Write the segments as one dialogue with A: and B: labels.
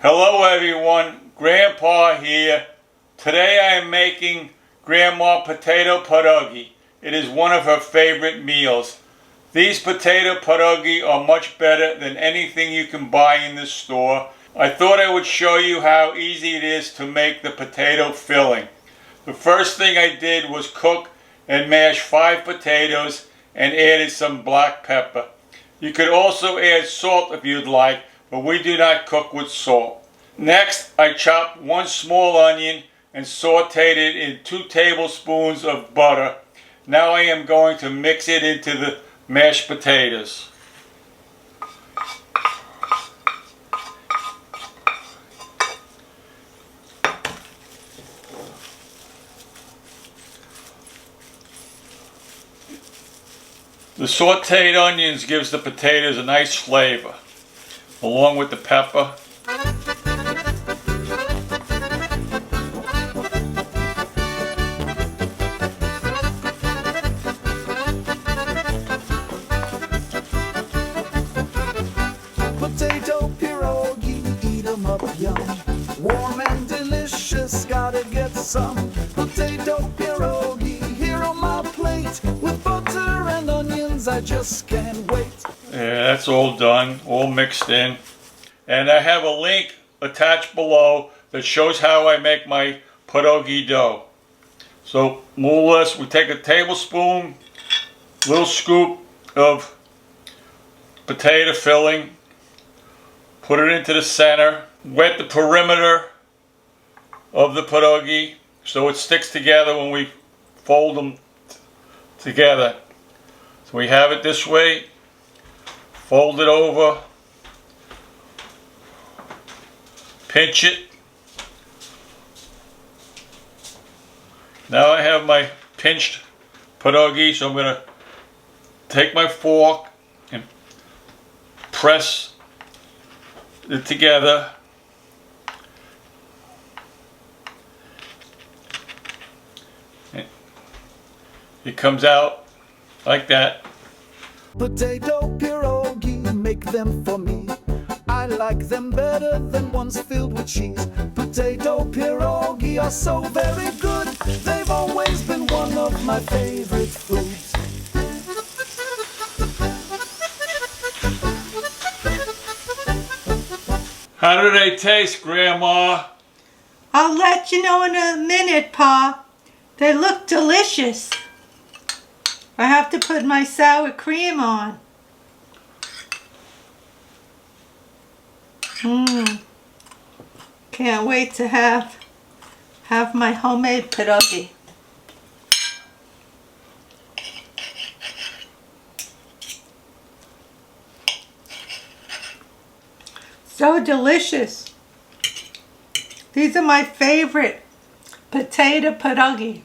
A: Hello everyone, Grandpa here. Today I am making Grandma potato pierogi. It is one of her favorite meals. These potato pierogi are much better than anything you can buy in the store. I thought I would show you how easy it is to make the potato filling. The first thing I did was cook and mash 5 potatoes and added some black pepper. You could also add salt if you'd like, but we do not cook with salt. Next, I chopped 1 small onion and sauteed it in 2 tablespoons of butter. Now I am going to mix it into the mashed potatoes. The sauteed onions gives the potatoes a nice flavor, along with the pepper.
B: Potato pierogi, eat 'em up yum. Warm and delicious, gotta get some. Potato pierogi, here on my plate. With butter and onions, I just can't wait.
A: Yeah, that's all done, all mixed in. And I have a link attached below that shows how I make my pierogi dough. So more or less, we take a tablespoon, little scoop of potato filling, put it into the center, wet the perimeter of the pierogi so it sticks together when we fold them together. So we have it this way, fold it over, pinch it. Now I have my pinched pierogi, so I'm going to take my fork and press it together. It comes out like that.
B: Potato pierogi, make them for me. I like them better than ones filled with cheese. Potato pierogi are so very good. They've always been one of my favorite foods.
A: How do they taste, Grandma?
C: I'll let you know in a minute, Pa. They look delicious. I have to put my sour cream on. Can't wait to have my homemade pierogi. So delicious. These are my favorite potato pierogi.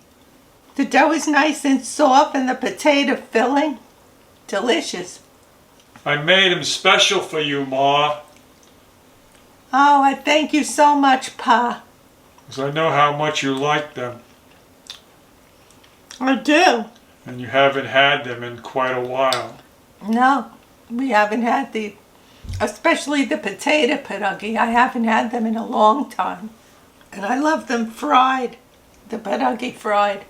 C: The dough is nice and soft and the potato filling, delicious.
A: I made them special for you, Ma.
C: Oh, I thank you so much, Pa.
A: Because I know how much you like them.
C: I do.
A: And you haven't had them in quite a while.
C: No, we haven't had especially the potato pierogi. I haven't had them in a long time. And I love them fried, the pierogi fried.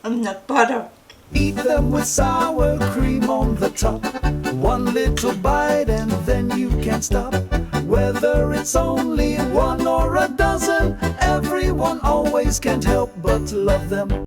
C: And the butter.
B: Eat them with sour cream on the top. 1 little bite and then you can't stop. Whether it's only 1 or a dozen, everyone always can't help but love them.